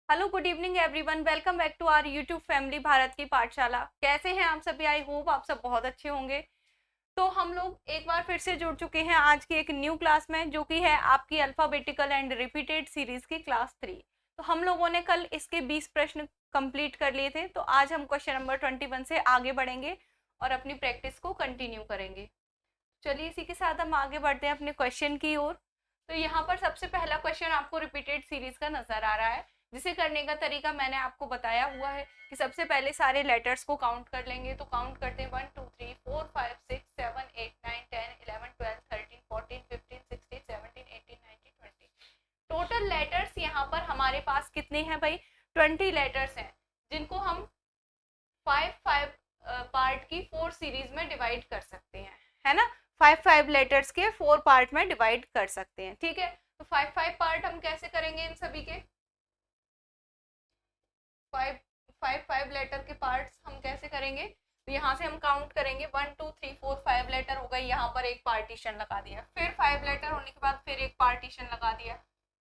Hello good evening everyone, welcome back to our YouTube family Bharat Ki Pathshala. कैसे हैं आप सभी? आई होप आप सब बहुत अच्छे होंगे। तो हम लोग एक बार फिर से जुड़ चुके हैं आज की एक न्यू क्लास में, जो कि है आपकी अल्फाबेटिकल एंड रिपीटेड सीरीज की क्लास 3। तो हम लोगों ने कल इसके 20 प्रश्न कंप्लीट कर लिए थे, तो आज हम क्वेश्चन नंबर 21 से आगे बढ़ेंगे और अपनी प्रैक्टिस को कंटिन्यू करेंगे। चलिए इसी के साथ हम आगे बढ़ते हैं अपने क्वेश्चन की ओर। तो यहाँ पर सबसे पहला क्वेश्चन आपको रिपीटेड सीरीज का नजर आ रहा है, जिसे करने का तरीका मैंने आपको बताया हुआ है कि सबसे पहले सारे लेटर्स को काउंट कर लेंगे। तो काउंट करते हैं 1 2 3 4 5 6 7 8 9 10 11 12 13 14 15 16 17 18 19 20। टोटल लेटर्स यहाँ पर हमारे पास कितने हैं भाई? 20 लेटर्स हैं, जिनको हम 5 पार्ट की 4 सीरीज में डिवाइड कर सकते हैं, है ना। 5 लेटर्स के 4 पार्ट में डिवाइड कर सकते हैं, ठीक है। तो 5 पार्ट हम कैसे करेंगे इन सभी के? 5 लेटर के पार्ट्स हम कैसे करेंगे? तो यहाँ से हम काउंट करेंगे 1 2 3 4 5 लेटर हो गए, यहाँ पर एक पार्टीशन लगा दिया, फिर 5 लेटर होने के बाद फिर एक पार्टीशन लगा दिया,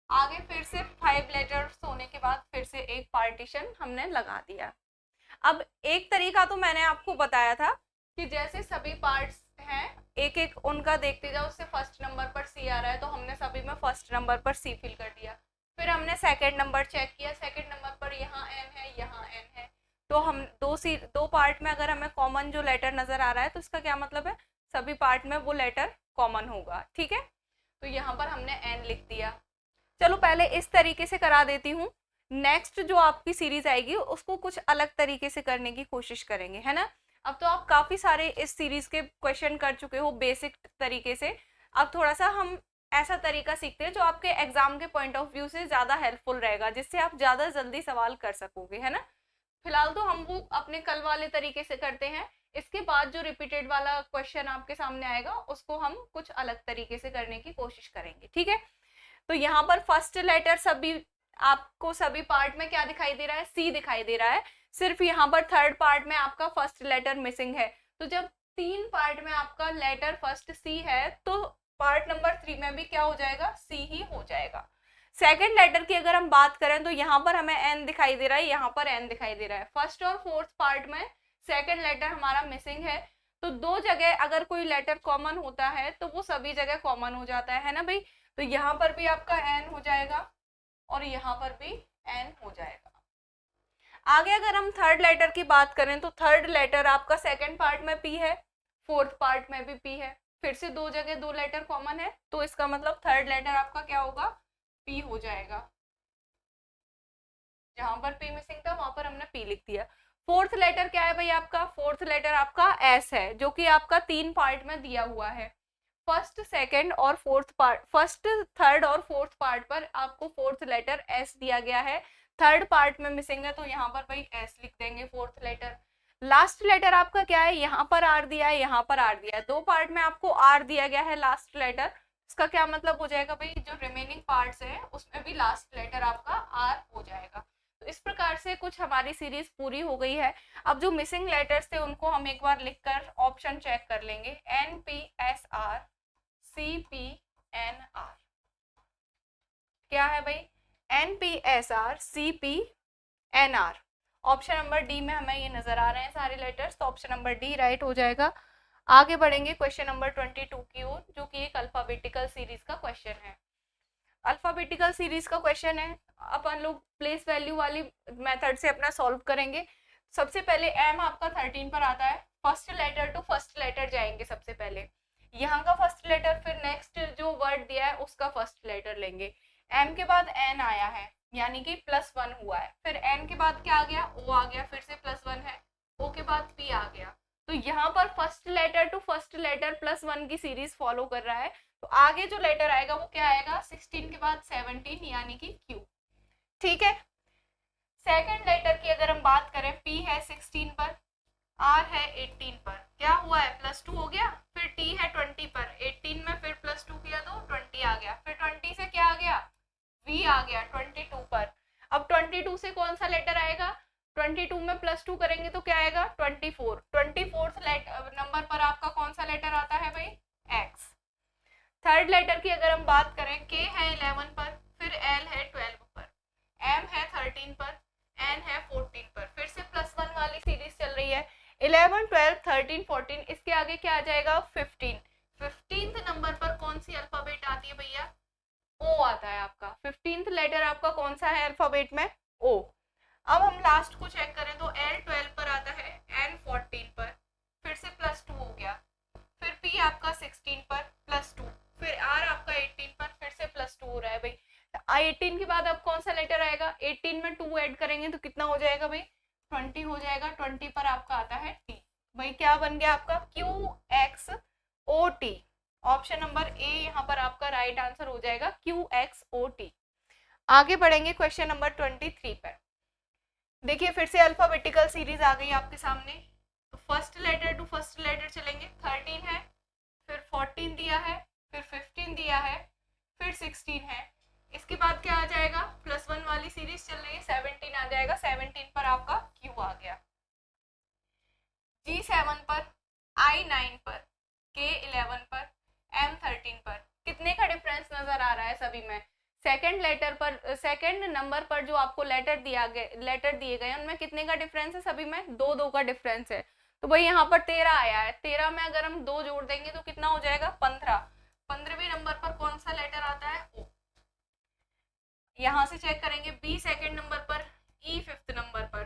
आगे फिर से 5 लेटर्स होने के बाद फिर से एक पार्टीशन हमने लगा दिया। अब एक तरीका तो मैंने आपको बताया था कि जैसे सभी पार्ट्स हैं एक एक उनका देखते जाओ, उससे फर्स्ट नंबर पर सी आ रहा है तो हमने सभी में फर्स्ट नंबर पर सी फिल कर दिया। फिर हमने सेकंड नंबर चेक किया, सेकंड नंबर पर यहाँ एन है, यहाँ एन है, तो हम दो पार्ट में अगर हमें कॉमन जो लेटर नजर आ रहा है तो इसका क्या मतलब है? सभी पार्ट में वो लेटर कॉमन होगा, ठीक है। तो यहाँ पर हमने एन लिख दिया। चलो पहले इस तरीके से करा देती हूँ, नेक्स्ट जो आपकी सीरीज आएगी उसको कुछ अलग तरीके से करने की कोशिश करेंगे, है ना। अब तो आप काफी सारे इस सीरीज के क्वेश्चन कर चुके हो बेसिक तरीके से। अब थोड़ा सा हम ऐसा तरीका सीखते हैं जो आपके एग्जाम के पॉइंट ऑफ व्यू से ज्यादा हेल्पफुल रहेगा, जिससे आप ज्यादा जल्दी सवाल कर सकोगे, है ना। फिलहाल तो हम वो अपने कल वाले तरीके से करते हैं। इसके बाद जो रिपीटेड वाला क्वेश्चन आपके सामने आएगा उसको हम कुछ अलग तरीके से करने की कोशिश करेंगे, ठीक है। तो यहाँ पर फर्स्ट लेटर सभी आपको सभी पार्ट में क्या दिखाई दे रहा है? सी दिखाई दे रहा है। सिर्फ यहाँ पर थर्ड पार्ट में आपका फर्स्ट लेटर मिसिंग है। तो जब 3 पार्ट में आपका लेटर फर्स्ट सी है तो पार्ट नंबर 3 में भी क्या हो जाएगा? सी ही हो जाएगा। सेकंड लेटर की अगर हम बात करें तो यहाँ पर हमें एन दिखाई दे रहा है, यहाँ पर एन दिखाई दे रहा है। फर्स्ट और फोर्थ पार्ट में सेकंड लेटर हमारा मिसिंग है, तो दो जगह अगर कोई लेटर कॉमन होता है तो वो सभी जगह कॉमन हो जाता है ना भाई। तो यहाँ पर भी आपका एन हो जाएगा और यहाँ पर भी एन हो जाएगा। आगे अगर हम थर्ड लेटर की बात करें तो थर्ड लेटर आपका सेकंड पार्ट में पी है, फोर्थ पार्ट में भी पी है, फिर से दो जगह दो लेटर कॉमन है, तो इसका मतलब थर्ड लेटर आपका क्या होगा? पी हो जाएगा। जहां पर पी मिसिंग था वहां पर हमने पी लिख दिया। फोर्थ लेटर क्या है भाई आपका? फोर्थ लेटर आपका एस है, जो कि आपका 3 पार्ट में दिया हुआ है। फर्स्ट सेकंड और फोर्थ पार्ट, फर्स्ट थर्ड और फोर्थ पार्ट पर आपको फोर्थ लेटर एस दिया गया है। थर्ड पार्ट में मिसिंग है तो यहाँ पर भाई एस लिख देंगे फोर्थ लेटर। लास्ट लेटर आपका क्या है? यहाँ पर आर दिया है, यहाँ पर आर दिया है, दो पार्ट में आपको आर दिया गया है लास्ट लेटर। इसका क्या मतलब हो जाएगा भाई? जो रिमेनिंग पार्ट्स है उसमें भी लास्ट लेटर आपका आर हो जाएगा। तो इस प्रकार से कुछ हमारी सीरीज पूरी हो गई है। अब जो मिसिंग लेटर्स थे उनको हम एक बार लिखकर ऑप्शन चेक कर लेंगे। N P S R C P N R, क्या है भाई? N P S R C P N R. Option number D में हमें ये नजर आ रहे हैं सारे लेटर्स, तो ऑप्शन नंबर डी राइट हो जाएगा। आगे बढ़ेंगे क्वेश्चन नंबर 22 की ओर, जो कि एक अल्फाबेटिकल सीरीज का क्वेश्चन है। अल्फाबेटिकल सीरीज का क्वेश्चन है, अपन लोग प्लेस वैल्यू वाली मेथड से अपना सॉल्व करेंगे। सबसे पहले एम आपका 13 पर आता है, first letter to first letter जाएंगे सबसे पहले, यहाँ का फर्स्ट लेटर, फिर नेक्स्ट जो वर्ड दिया है उसका फर्स्ट लेटर लेंगे। एम के बाद एन आया है, यानी कि +1 हुआ है, फिर एन के बाद क्या आ गया? ओ आ गया, फिर से +1 है, ओ के बाद पी आ गया। तो यहाँ पर first letter to first letter +1 की सीरीज फॉलो कर रहा है। तो आगे जो लेटर आएगा वो क्या आएगा? 16 के बाद 17, यानी कि क्यू, ठीक है। सेकंड लेटर की अगर हम बात करें, पी है 16 पर, आर है 18 पर, क्या हुआ है? +2 हो गया, फिर टी है 20 पर, 18 में फिर +2 किया तो 20 आ गया, फिर 20 से क्या आ गया? वी आ गया 22 पर। अब 22 से कौन सा लेटर आएगा? 22 में +2 करेंगे तो क्या आएगा? 24। 24th नंबर पर आपका कौन सा लेटर आता है भाई? एक्स। थर्ड लेटर की अगर हम बात करें, के है 11 पर, फिर एल है 12 पर, M है 13 पर, N है 14 पर, फिर से +1 वाली सीरीज चल रही है। 11, 12, 13, 14, इसके आगे क्या आ जाएगा 15। 15th नंबर पर कौन सी अल्फाबेट आती है भैया? O आता है आपका। 15th लेटर आपका कौन सा है अल्फाबेट में? O। अब हम लास्ट को चेक करें तो L 12 पर आता है, N 14 पर, फिर से +2 हो गया, फिर P आपका 16 पर +2, फिर R आपका 18 पर फिर से +2 हो रहा है भाई। 18 के बाद अब कौन सा लेटर आएगा? 18 में 2 ऐड करेंगे तो कितना हो जाएगा भाई? 20 हो जाएगा। 20 पर आपका आता है T। भाई क्या बन गया आपका? QXOT। ऑप्शन नंबर ए यहाँ पर आपका राइट आंसर हो जाएगा, QXOT। आगे बढ़ेंगे क्वेश्चन नंबर 23 पर। देखिए फिर से अल्फाबेटिकल सीरीज आ गई आपके सामने। तो first letter to first letter चलेंगे। 13 है, फिर 14 दिया है, फिर 15 दिया है, फिर 16 है। इसके बाद क्या आ जाएगा? +1 वाली सीरीज चल रही है, 17 आ जाएगा। 17 पर आपका Q आ गया, G7 पर, I9 पर, K11 पर, M13 पर। कितने का डिफरेंस नजर आ रहा है सभी में? सेकंड लेटर पर, सेकंड नंबर पर जो आपको लेटर दिए गए उनमें कितने का डिफरेंस है? सभी में 2-2 का डिफरेंस है। तो भाई यहाँ पर 13 आया है, 13 में अगर हम 2 जोड़ देंगे तो कितना हो जाएगा? 15। 15वें नंबर पर कौन सा लेटर आता है? O। यहाँ से चेक करेंगे। B सेकंड नंबर पर, E फिफ्थ नंबर पर।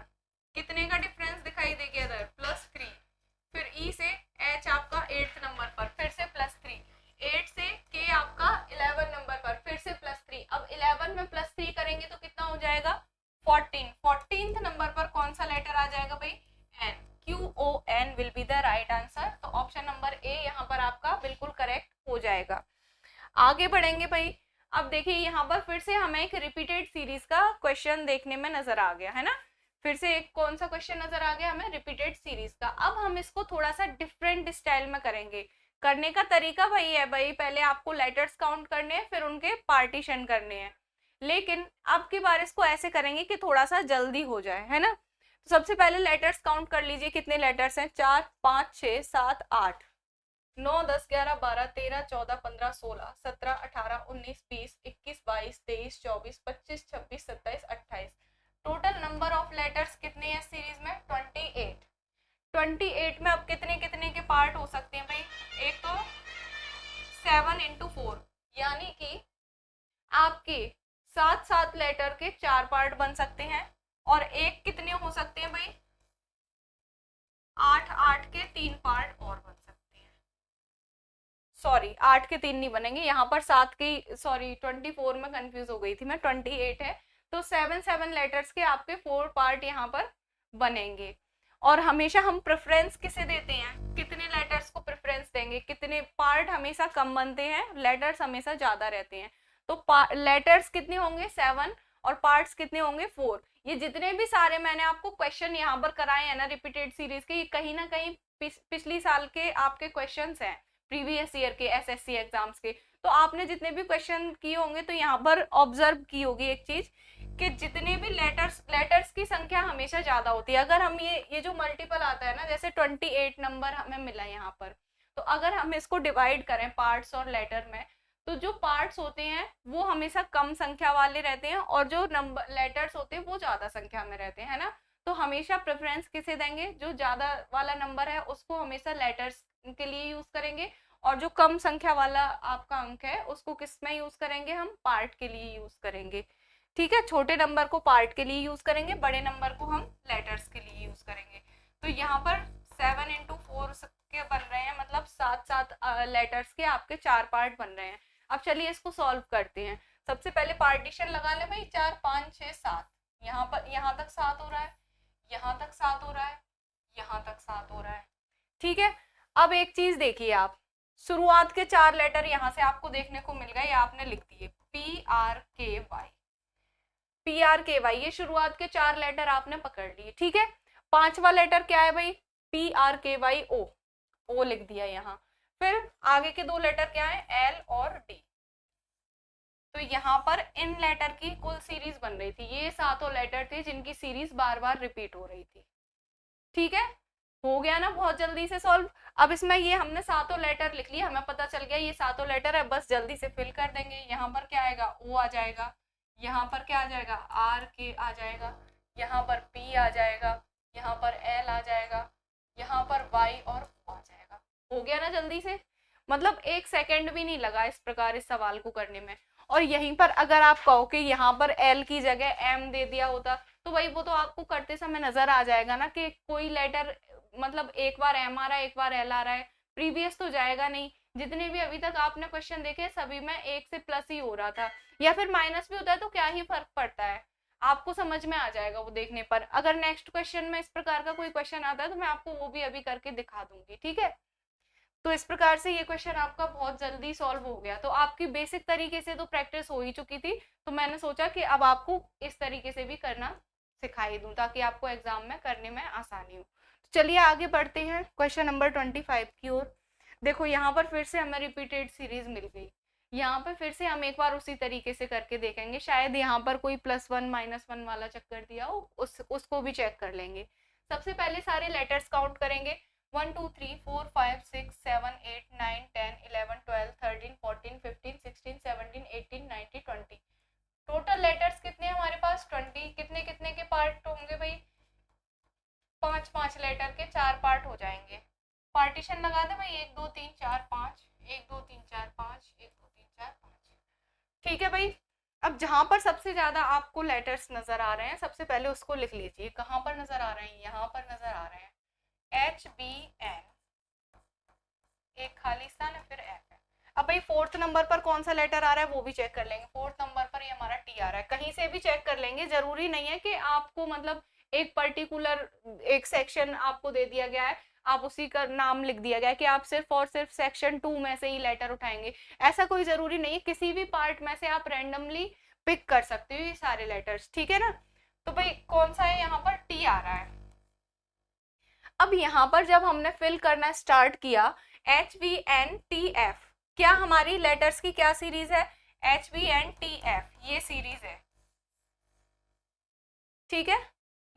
कितने का डिफरेंस दिखाई दे गया इधर? +3। फिर E से H आपका 8th नंबर पर, फिर से +3। 8 से K आपका 11 नंबर पर, फिर से +3। अब 11 में +3 करेंगे तो कितना हो जाएगा? 14। 14th नंबर पर कौन सा लेटर आ जाएगा भाई? N। QON will be the right answer. तो ऑप्शन नंबर ए यहाँ पर आपका बिल्कुल करेक्ट हो जाएगा। आगे बढ़ेंगे भाई। अब देखिए यहाँ पर फिर से हमें एक रिपीटेड सीरीज का क्वेश्चन देखने में नजर आ गया है ना। फिर से एक कौन सा क्वेश्चन नजर आ गया हमें? रिपीटेड सीरीज का। अब हम इसको थोड़ा सा डिफरेंट स्टाइल में करेंगे। करने का तरीका वही है भाई, पहले आपको लेटर्स काउंट करने हैं, फिर उनके पार्टीशन करने हैं। लेकिन अब की बार इसको ऐसे करेंगे कि थोड़ा सा जल्दी हो जाए, है ना। तो सबसे पहले लेटर्स काउंट कर लीजिए, कितने लेटर्स हैं? 4, 5, 6, 7, 8, 9, 10, 11, 12, 13, 14, 15, 16, 17, 18, 19, 20, 21, 22, 23, 24, 25, 26, 27, 28। टोटल नंबर ऑफ लेटर्स कितने हैं सीरीज में? 28। 28 में अब कितने कितने के पार्ट हो सकते हैं भाई? एक तो 7 × 4, यानी कि आपके 7 लेटर के 4 पार्ट बन सकते हैं। और एक कितने हो सकते हैं भाई? 8 के 3 पार्ट और बन सकते हैं। सॉरी, 8 के 3 नहीं बनेंगे, यहाँ पर 7 के, सॉरी 24 में कंफ्यूज हो गई थी मैं, 28 है। तो 7 लेटर्स के आपके 4 पार्ट यहाँ पर बनेंगे। और हमेशा हम प्रेफरेंस किसे देते हैं? कितने लेटर्स को प्रेफरेंस देंगे? कितने पार्ट हमेशा कम बनते हैं, लेटर्स हमेशा ज्यादा रहते हैं। तो लेटर्स कितने होंगे? 7, और पार्ट्स कितने होंगे? 4। ये जितने भी सारे मैंने आपको क्वेश्चन यहाँ पर कराए हैं ना रिपीटेड सीरीज के, ये कहीं ना कहीं पिछली साल के आपके क्वेश्चंस हैं, प्रीवियस ईयर के एसएससी एग्जाम्स के। तो आपने जितने भी क्वेश्चन किए होंगे तो यहाँ पर ऑब्जर्व की होगी एक चीज, कि जितने भी लेटर्स की संख्या हमेशा ज्यादा होती है। अगर हम ये जो मल्टीपल आता है ना, जैसे 28 नंबर हमें मिला यहाँ पर, तो अगर हम इसको डिवाइड करें पार्ट्स और लेटर में, तो जो पार्ट्स होते हैं वो हमेशा कम संख्या वाले रहते हैं, और जो नंबर लेटर्स होते हैं वो ज्यादा संख्या में रहते हैं, है ना। तो हमेशा प्रेफरेंस किसे देंगे? जो ज्यादा वाला नंबर है उसको हमेशा लेटर्स के लिए यूज करेंगे, और जो कम संख्या वाला आपका अंक है उसको किस में यूज करेंगे? हम पार्ट के लिए यूज करेंगे। ठीक है, छोटे नंबर को पार्ट के लिए यूज करेंगे, बड़े नंबर को हम लेटर्स के लिए यूज करेंगे। तो यहाँ पर 7 × 4 के बन रहे हैं, मतलब 7 लेटर्स के आपके 4 पार्ट बन रहे हैं। अब चलिए इसको सॉल्व करते हैं। सबसे पहले पार्टीशन लगा ले भाई, 4, 5, 6, 7। यहाँ पर यहाँ तक 7 हो रहा है, यहाँ तक 7 हो रहा है, यहाँ तक 7 हो रहा है। ठीक है, अब एक चीज देखिए आप, शुरुआत के 4 लेटर यहाँ से आपको देखने को मिल गए, आपने लिख दिए PRKY। PRKY, ये शुरुआत के 4 लेटर आपने पकड़ लिए। ठीक है, 5वां लेटर क्या है भाई? PRKYO, ओ लिख दिया यहाँ। फिर आगे के 2 लेटर क्या है? L और D। तो यहाँ पर इन लेटर की कुल सीरीज बन रही थी, ये 7 लेटर थे जिनकी सीरीज बार बार रिपीट हो रही थी। ठीक है, हो गया ना बहुत जल्दी से सॉल्व। अब इसमें ये हमने 7 लेटर लिख लिए, हमें पता चल गया ये 7 लेटर है, बस जल्दी से फिल कर देंगे। यहाँ पर क्या आएगा? O आ जाएगा, यहाँ पर क्या आ जाएगा, आर के आ जाएगा, यहाँ पर पी आ जाएगा, यहाँ पर एल आ जाएगा, यहाँ पर वाई और आ जाएगा। हो गया ना जल्दी से, मतलब 1 सेकंड भी नहीं लगा इस प्रकार इस सवाल को करने में। और यहीं पर अगर आप कहो कि यहाँ पर एल की जगह एम दे दिया होता तो भाई वो तो आपको करते समय नजर आ जाएगा ना कि कोई लेटर मतलब एक बार एम आ रहा है एक बार एल आ रहा है, प्रीवियस तो जाएगा नहीं। जितने भी अभी तक आपने क्वेश्चन देखे सभी में एक से प्लस ही हो रहा था, या फिर माइनस भी होता है तो क्या ही फर्क पड़ता है, आपको समझ में आ जाएगा वो देखने पर। अगर नेक्स्ट क्वेश्चन में इस प्रकार का कोई क्वेश्चन आता है तो मैं आपको वो भी अभी करके दिखा दूंगी, ठीक है। तो इस प्रकार से ये क्वेश्चन आपका बहुत जल्दी सॉल्व हो गया। तो आपकी बेसिक तरीके से तो प्रैक्टिस हो ही चुकी थी, तो मैंने सोचा कि अब आपको इस तरीके से भी करना सिखाई दूं ताकि आपको एग्जाम में करने में आसानी हो। तो चलिए आगे बढ़ते हैं क्वेश्चन नंबर 25 की ओर। देखो यहाँ पर फिर से हमें रिपीटेड सीरीज मिल गई, यहाँ पर फिर से हम एक बार उसी तरीके से करके देखेंगे, शायद यहाँ पर कोई +1 -1 वाला चक्कर दिया हो, उसको भी चेक कर लेंगे। सबसे पहले सारे लेटर्स काउंट करेंगे, 1 2 3 4 5 6 7 8 9 10 11 12 13 14 15 16 17 18 19 20। टोटल लेटर्स कितने हैं हमारे पास 20। कितने कितने के पार्ट होंगे भाई, 5 लेटर के 4 पार्ट हो जाएंगे। पार्टीशन लगा दे भाई, 1 2 3 4 5, 1 2 3 4 5, 1 2 3 4 5। ठीक है भाई। अब जहां पर सबसे ज्यादा आपको लेटर्स नजर आ रहे हैं सबसे पहले उसको लिख लीजिए। कहां पर नजर आ रहे हैं, यहाँ पर नजर आ रहे हैं HBN, एक खाली स्थान है, फिर F है। अब भाई 4th नंबर पर कौन सा लेटर आ रहा है वो भी चेक कर लेंगे। 4th नंबर पर ये हमारा T आ रहा है, कहीं से भी चेक कर लेंगे, जरूरी नहीं है कि आपको मतलब एक पर्टिकुलर एक सेक्शन आपको दे दिया गया है आप उसी का नाम लिख दिया गया है कि आप सिर्फ और सिर्फ सेक्शन 2 में से ही लेटर उठाएंगे, ऐसा कोई जरूरी नहीं है। किसी भी पार्ट में से आप रैंडमली पिक कर सकते हो ये सारे लेटर्स, ठीक है ना। तो भाई कौन सा है, यहाँ पर T आ रहा है। अब यहाँ पर जब हमने फिल करना स्टार्ट किया HBNTF, क्या हमारी लेटर्स की क्या सीरीज है, HBNTF ये सीरीज है, ठीक है।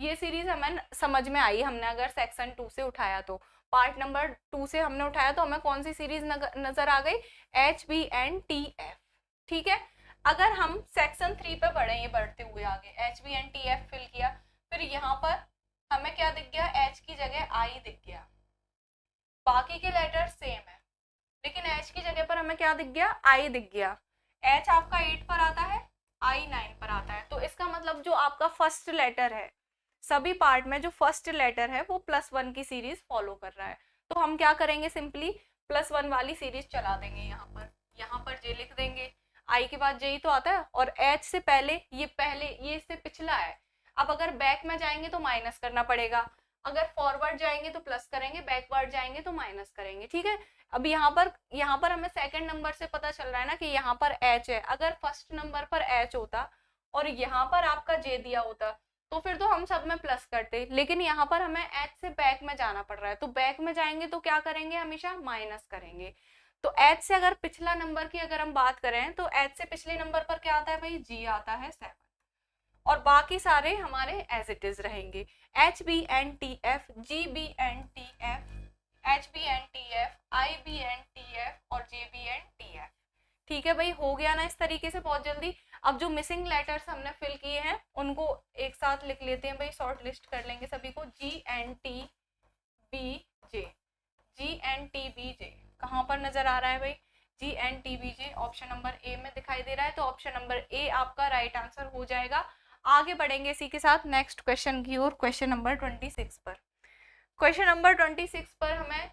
ये सीरीज हमें समझ में आई, हमने अगर सेक्शन 2 से उठाया तो पार्ट नंबर 2 से हमने उठाया तो हमें कौन सी सीरीज नजर आ गई, HBNTF, ठीक है। अगर हम सेक्शन 3 पे बढ़े, ये बढ़ते हुए आगे HBNTF फिल किया, फिर यहाँ पर हमें क्या दिख गया, H की जगह I दिख गया, बाकी के लेटर सेम है लेकिन H की जगह पर हमें क्या दिख गया, I दिख गया। H आपका 8 पर आता है, I 9 पर आता है, तो इसका मतलब जो आपका फर्स्ट लेटर है सभी पार्ट में जो फर्स्ट लेटर है वो +1 की सीरीज फॉलो कर रहा है। तो हम क्या करेंगे, सिंपली +1 वाली सीरीज चला देंगे, यहाँ पर J लिख देंगे, I के बाद J ही तो आता है, और H से पहले ये इससे पिछला है। अब अगर बैक में जाएंगे तो माइनस करना पड़ेगा, अगर फॉरवर्ड जाएंगे तो प्लस करेंगे, बैकवर्ड जाएंगे तो माइनस करेंगे, ठीक है। अब यहाँ पर हमें सेकंड नंबर से पता चल रहा है ना कि यहाँ पर H है, अगर फर्स्ट नंबर पर H होता और यहाँ पर आपका J दिया होता तो फिर तो हम सब में प्लस करते, लेकिन यहाँ पर हमें H से बैक में जाना पड़ रहा है, तो बैक में जाएंगे तो क्या करेंगे, हमेशा माइनस करेंगे। तो H से अगर पिछला नंबर की अगर हम बात करें तो H से पिछले नंबर पर क्या आता है भाई, G आता है 7, और बाकी सारे हमारे एज इट इज रहेंगे, HBNTF, GBNTF, HBNTF, IBNTF और JBNTF, ठीक है भाई। हो गया ना इस तरीके से बहुत जल्दी। अब जो मिसिंग लेटर्स हमने फिल किए हैं उनको एक साथ लिख लेते हैं भाई, शॉर्ट लिस्ट कर लेंगे सभी को, GNTBJ, GNTBJ कहाँ पर नजर आ रहा है भाई, GNTBJ ऑप्शन नंबर ए में दिखाई दे रहा है, तो ऑप्शन नंबर ए आपका राइट आंसर हो जाएगा। आगे बढ़ेंगे इसी के साथ नेक्स्ट क्वेश्चन की ओर, क्वेश्चन नंबर 26 पर। क्वेश्चन नंबर 26 पर हमें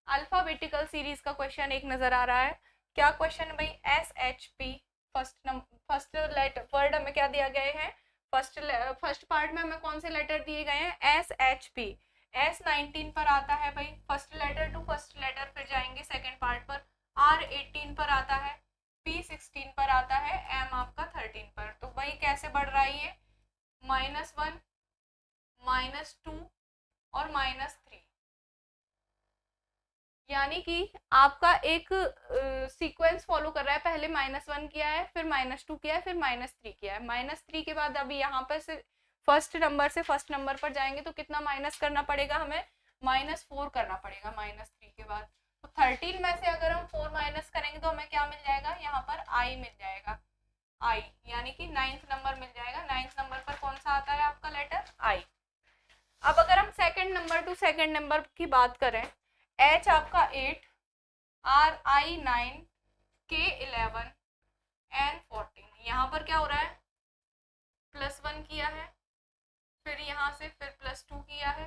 अल्फाबेटिकल सीरीज का क्वेश्चन एक नजर आ रहा है। क्या क्वेश्चन है भाई, SHP, फर्स्ट लेटर वर्ड हमें क्या दिया गया है, फर्स्ट पार्ट में हमें कौन से लेटर दिए गए हैं, SHP, S19 पर आता है भाई, first letter to first letter, फिर जाएंगे सेकंड पार्ट पर, R18 पर आता है, P16 पर आता है, M आपका 13 पर। तो भाई कैसे बढ़ रहा है ये, -1, -2 और -3, यानी कि आपका एक सीक्वेंस फॉलो कर रहा है, पहले -1 किया है, फिर -2 किया है, फिर -3 किया है, -3 के बाद अभी यहाँ पर से फर्स्ट नंबर से फर्स्ट नंबर पर जाएंगे तो कितना माइनस करना पड़ेगा हमें, -4 करना पड़ेगा -3 के बाद। तो 13 में से अगर हम 4 माइनस करेंगे तो हमें क्या मिल जाएगा, यहाँ पर I मिल जाएगा। आई, यानी कि 9th नंबर मिल जाएगा। 9th नंबर पर कौन सा आता है आपका लेटर? आई। अब अगर हम second number two second number की बात करें, एच आपका 8, आर आई 9, के 11, एन 14। यहाँ पर क्या हो रहा है? +1 किया है, फिर यहाँ से फिर +2 किया है,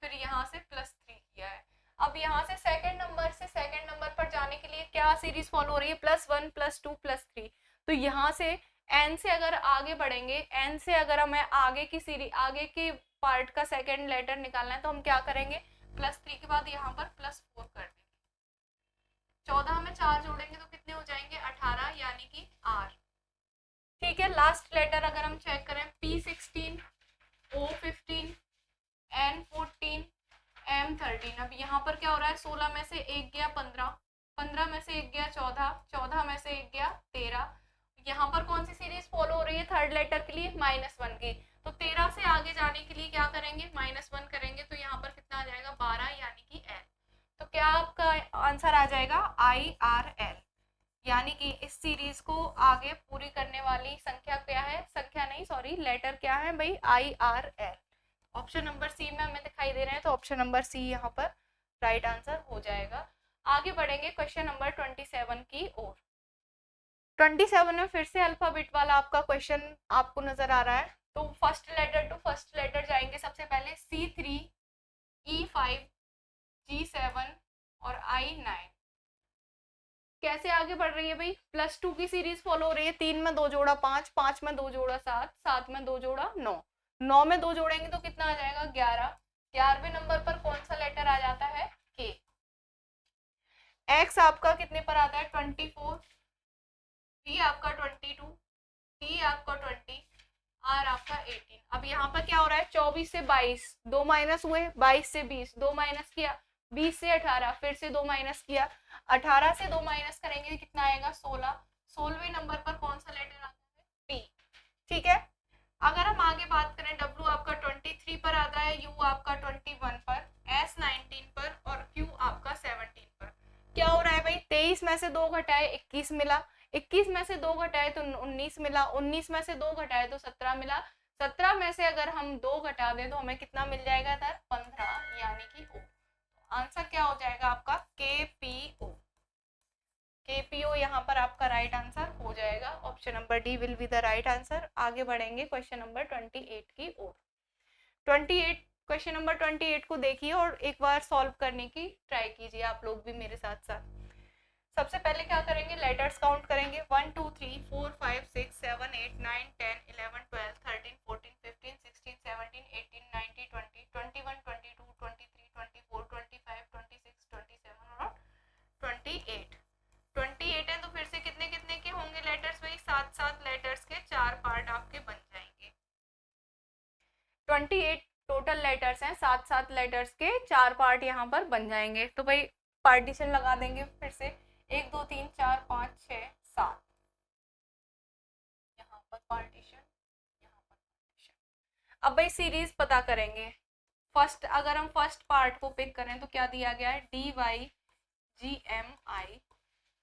फिर यहाँ से +3 किया है। अब यहाँ से सेकंड नंबर से सेकंड नंबर पर जाने के लिए क्या सीरीज फॉलो हो रही है? +1 +2 +3। तो यहाँ से एन से अगर आगे बढ़ेंगे, एन से अगर हमें आगे की सीरीज, आगे की पार्ट का सेकंड लेटर निकालना है, तो हम क्या करेंगे? +3 के बाद यहाँ पर +4 कर देंगे। 14 में 4 जोड़ेंगे तो कितने हो जाएंगे? 18, यानी कि आर। ठीक है, लास्ट लेटर अगर हम चेक करें, P16, O15, N14, M13। अब यहाँ पर क्या हो रहा है? 16 में से 1 गया 15, 15 में से 1 गया 14, 14 में से 1 गया 13। यहाँ पर कौन सी सीरीज फॉलो हो रही है थर्ड लेटर के लिए? -1 की। तो 13 से आगे जाने के लिए क्या करेंगे? -1 करेंगे, तो यहाँ पर कितना आ जाएगा? 12, यानी कि एल। तो क्या आपका आंसर आ जाएगा? IRL। यानी कि इस सीरीज को आगे पूरी करने वाली संख्या क्या है? संख्या नहीं, सॉरी, लेटर क्या है भाई? IRL। ऑप्शन नंबर सी में हमें दिखाई दे रहे हैं, तो ऑप्शन नंबर सी यहाँ पर राइट आंसर हो जाएगा। आगे बढ़ेंगे क्वेश्चन नंबर 27 की ओर। 27 में फिर से अल्फाबेट वाला आपका क्वेश्चन आपको नजर आ रहा है। तो first letter to first letter जाएंगे। सबसे पहले C3, E5, G7 और I9। कैसे आगे बढ़ रही है भाई? +2 की सीरीज फॉलो हो रही है। 3 में 2 जोड़ा 5, 5 में 2 जोड़ा 7, 7 में 2 जोड़ा 9, 9 में 2 जोड़ेंगे तो कितना आ जाएगा? 11। 11वें नंबर पर कौन सा लेटर आ जाता है? के। एक्स आपका कितने पर आता है? 24, वी आपका 22, टी आपका 20, आर आपका 18। अब यहाँ पर क्या हो रहा है? 24 से 22, 2 माइनस हुए, 22 से 20, 2 माइनस किया, 20 से 18, फिर से 2 माइनस किया, 18 से 2 माइनस करेंगे कितना आएगा? 16। 16वें नंबर पर कौन सा लेटर आता है? पी। ठीक है, अगर हम आगे बात करें, डब्ल्यू आपका 23 पर आता है, यू आपका 21 पर, एस 19 पर और क्यू आपका 17 पर। क्या हो रहा है भाई? 23 में से 2 घटाए 21 मिला, 21 में से 2 घटाए तो 19 मिला, 19 में से 2 घटाए तो 17 मिला, 17 में से अगर हम 2 घटा दें तो हमें कितना मिल जाएगा इधर? 15, यानी कि ओ। आंसर क्या हो जाएगा आपका? KPO। KPO यहाँ पर आपका राइट आंसर हो जाएगा। Option number D will be the right answer. आगे बढ़ेंगे क्वेश्चन नंबर 28 की ओर। 28, क्वेश्चन नंबर 28 को देखिए और एक बार सॉल्व करने की ट्राई कीजिए आप लोग भी मेरे साथ साथ। सबसे पहले क्या करेंगे? लेटर्स काउंट करेंगे। 1 2 3 4 5 6 7 8 9 10 11 12 13 14 15 16 17 18 19 20 21 22 23 24 25 26 27 और 28। 28 है तो फिर से कितने कितने के होंगे लेटर्स भाई? 7 लेटर्स के 4 पार्ट आपके बन जाएंगे। 28 टोटल लेटर्स हैं, 7 लेटर्स के 4 पार्ट यहाँ पर बन जाएंगे। तो भाई पार्टीशन लगा देंगे फिर से, 1 2 3 4 5 6 7, यहाँ पर पार्टीशन, यहाँ पर पार्टीशन। अब भाई सीरीज पता करेंगे। फर्स्ट, अगर हम फर्स्ट पार्ट को पिक करें तो क्या दिया गया है? DYGMI।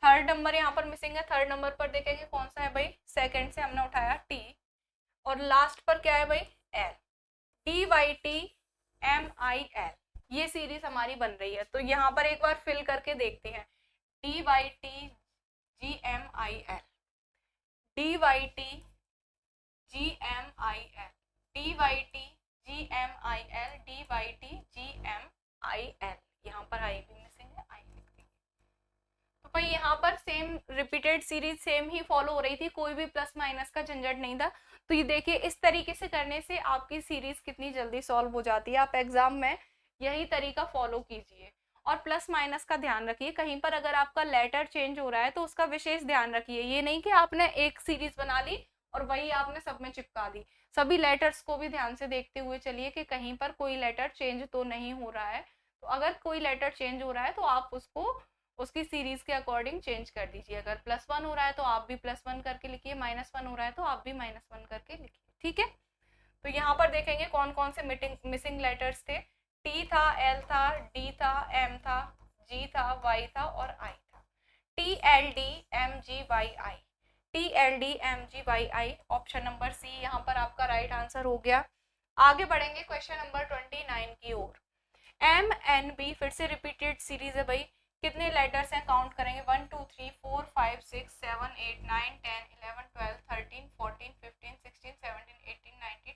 थर्ड नंबर यहाँ पर मिसिंग है, थर्ड नंबर पर देखेंगे कौन सा है भाई? सेकंड से हमने उठाया T, और लास्ट पर क्या है भाई? L। DYTMIL, ये सीरीज हमारी बन रही है। तो यहाँ पर एक बार फिल करके देखते हैं। DYTGMIL, DYTGMIL, DYTGMIL, DYTGMIL। यहाँ पर आई भी मिसिंग है, आई लिख देंगे। तो भाई यहाँ पर सेम रिपीटेड सीरीज सेम ही फॉलो हो रही थी, कोई भी प्लस माइनस का झंझट नहीं था। तो ये देखिए, इस तरीके से करने से आपकी सीरीज कितनी जल्दी सॉल्व हो जाती है। आप एग्जाम में यही तरीका फॉलो कीजिए और प्लस माइनस का ध्यान रखिए। कहीं पर अगर आपका लेटर चेंज हो रहा है तो उसका विशेष ध्यान रखिए। ये नहीं कि आपने एक सीरीज बना ली और वही आपने सब में चिपका दी। सभी लेटर्स को भी ध्यान से देखते हुए चलिए कि कहीं पर कोई लेटर चेंज तो नहीं हो रहा है। तो अगर कोई लेटर चेंज हो रहा है तो आप उसको उसकी सीरीज के अकॉर्डिंग चेंज कर दीजिए। अगर +1 हो रहा है तो आप भी +1 करके लिखिए, -1 हो रहा है तो आप भी -1 करके लिखिए। ठीक है, तो यहाँ पर देखेंगे कौन कौन से मिसिंग लेटर्स थे। T था, L था, D था, M था, G था, Y था और I था। TLDMGYI, TLDMGYI, option number C यहाँ पर आपका राइट आंसर हो गया। आगे बढ़ेंगे क्वेश्चन नंबर 29 की ओर। MNB फिर से रिपीटेड सीरीज है भाई, कितने लेटर्स हैं काउंट करेंगे, 1 2 3 4 5 6 7 8 9 10 11 12 13 14 15 16 17 18 19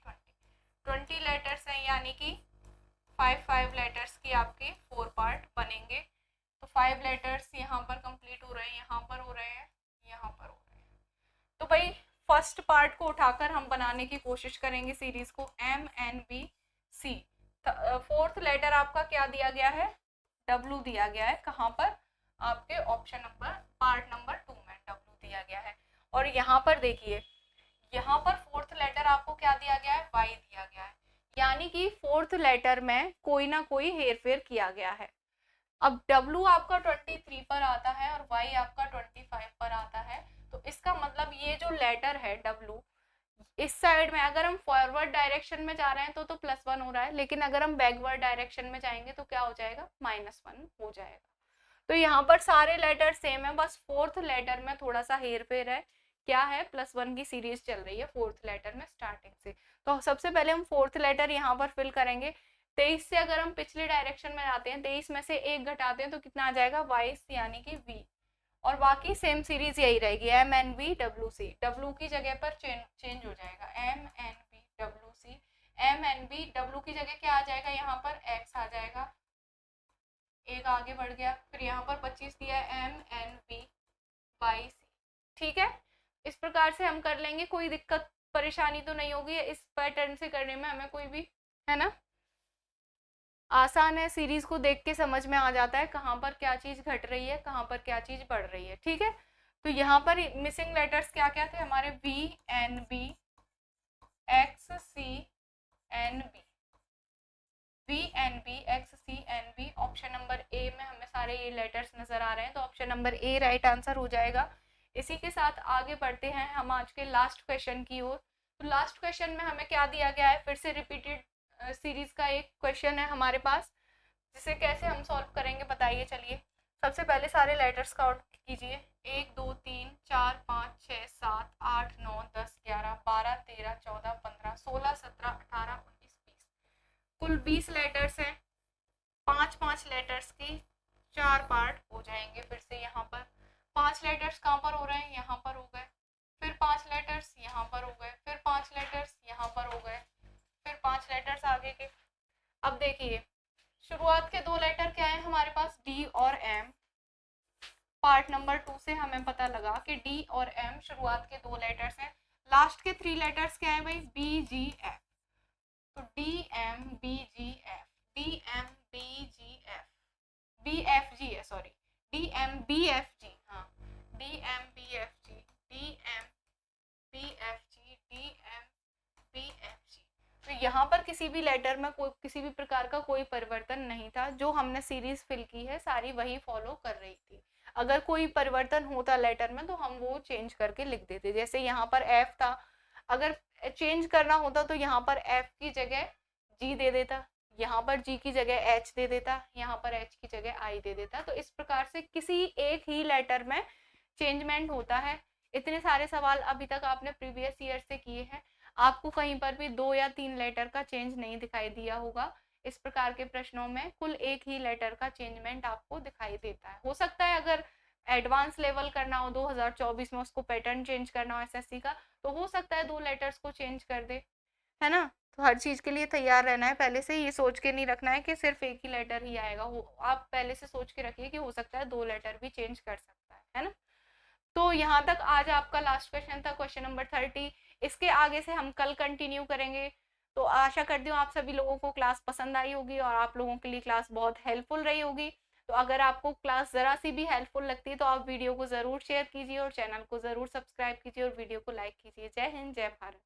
20 लेटर्स हैं, यानी कि 5 लेटर्स की आपके 4 पार्ट बनेंगे। तो 5 लेटर्स यहाँ पर कंप्लीट हो रहे हैं, यहाँ पर हो रहे हैं, यहाँ पर हो रहे हैं। तो भाई फर्स्ट पार्ट को उठाकर हम बनाने की कोशिश करेंगे सीरीज को, MNBC। फोर्थ लेटर आपका क्या दिया गया है, W दिया गया है, कहाँ पर, आपके ऑप्शन नंबर पार्ट नंबर 2 में W दिया गया है। और यहाँ पर देखिए, यहाँ पर फोर्थ लेटर आपको क्या दिया गया है, Y दिया गया है, यानी कि फोर्थ लेटर में कोई ना कोई हेरफेर किया गया है। अब W आपका 23 पर आता है और Y आपका 25 पर आता है, तो इसका मतलब ये जो लेटर है W, इस साइड में अगर हम फॉरवर्ड डायरेक्शन में जा रहे हैं तो +1 हो रहा है, लेकिन अगर हम बैकवर्ड डायरेक्शन में जाएंगे तो क्या हो जाएगा, -1 हो जाएगा। तो यहाँ पर सारे लेटर सेम है, बस फोर्थ लेटर में थोड़ा सा हेर फेर है। क्या है, +1 की सीरीज चल रही है फोर्थ लेटर में स्टार्टिंग से। तो सबसे पहले हम फोर्थ लेटर यहाँ पर फिल करेंगे। 23 से अगर हम पिछले डायरेक्शन में जाते हैं, 23 में से 1 घटाते हैं तो कितना आ जाएगा, 22, यानी कि V। और बाकी सेम सीरीज यही रहेगी, MNBWC, W की जगह पर चेंज हो जाएगा, MNBWC। MNBW की जगह क्या आ जाएगा, यहाँ पर X आ जाएगा, एक आगे बढ़ गया, फिर यहाँ पर 25 दिया है, MNBYC। ठीक है, इस प्रकार से हम कर लेंगे, कोई दिक्कत परेशानी तो नहीं होगी इस पैटर्न से करने में हमें कोई भी, है ना, आसान है, सीरीज को देख के समझ में आ जाता है कहाँ पर क्या चीज घट रही है, कहाँ पर क्या चीज बढ़ रही है। ठीक है, तो यहाँ पर मिसिंग लेटर्स क्या क्या थे हमारे, VNB, XCNB, VNB, XCNB। Option number A में हमें सारे ये लेटर्स नजर आ रहे हैं, तो option number A right answer हो जाएगा। इसी के साथ आगे बढ़ते हैं हम आज के लास्ट क्वेश्चन की ओर। तो लास्ट क्वेश्चन में हमें क्या दिया गया है, फिर से रिपीटेड सीरीज का एक क्वेश्चन है हमारे पास, जिसे कैसे हम सॉल्व करेंगे बताइए। चलिए सबसे पहले सारे लेटर्स काउंट कीजिए, 1 2 3 4 5 6 7 8 9 10 11 12 13 14 15 16 17 18 19 20, कुल 20 लेटर्स हैं। 5 लेटर्स की 4 पार्ट हो जाएंगे। फिर से यहाँ पर 5 लेटर्स कहाँ पर हो रहे हैं, यहाँ पर हो गए, फिर 5 लेटर्स यहाँ पर हो गए, फिर 5 लेटर्स यहाँ पर हो गए, फिर 5 लेटर्स आगे के। अब देखिए शुरुआत के 2 लेटर क्या है हमारे पास, D और M। पार्ट नंबर 2 से हमें पता लगा कि D और M शुरुआत के 2 लेटर्स हैं। लास्ट के 3 लेटर्स क्या है भाई, BGF। तो DMBGF, DMBGF, BFG है, सॉरी DMBFG, हाँ DMBFG, DMBFG, DMBFG। तो यहाँ पर किसी भी लेटर में कोई किसी भी प्रकार का कोई परिवर्तन नहीं था, जो हमने सीरीज फिल की है सारी वही फॉलो कर रही थी। अगर कोई परिवर्तन होता लेटर में तो हम वो चेंज करके लिख देते, जैसे यहाँ पर F था, अगर चेंज करना होता तो यहाँ पर F की जगह G दे देता, यहाँ पर G की जगह H दे देता, यहाँ पर H की जगह I दे देता। तो इस प्रकार से किसी एक ही लेटर में चेंजमेंट होता है। इतने सारे सवाल अभी तक आपने प्रीवियस ईयर से किए हैं, आपको कहीं पर भी 2 या 3 लेटर का चेंज नहीं दिखाई दिया होगा। इस प्रकार के प्रश्नों में कुल एक ही लेटर का चेंजमेंट आपको दिखाई देता है। हो सकता है अगर एडवांस लेवल करना हो 2024 में, उसको पैटर्न चेंज करना हो एसएससी का, तो हो सकता है 2 लेटर्स को चेंज कर दे, है ना। तो हर चीज के लिए तैयार रहना है, पहले से ये सोच के नहीं रखना है कि सिर्फ एक ही लेटर ही आएगा। आप पहले से सोच के रखिए कि हो सकता है 2 लेटर भी चेंज कर सकता है ना। तो यहाँ तक आज आपका लास्ट क्वेश्चन था, क्वेश्चन नंबर 30। इसके आगे से हम कल कंटिन्यू करेंगे। तो आशा करती हूँ आप सभी लोगों को क्लास पसंद आई होगी और आप लोगों के लिए क्लास बहुत हेल्पफुल रही होगी। तो अगर आपको क्लास ज़रा सी भी हेल्पफुल लगती है तो आप वीडियो को ज़रूर शेयर कीजिए और चैनल को ज़रूर सब्सक्राइब कीजिए और वीडियो को लाइक कीजिए। जय हिंद, जय भारत।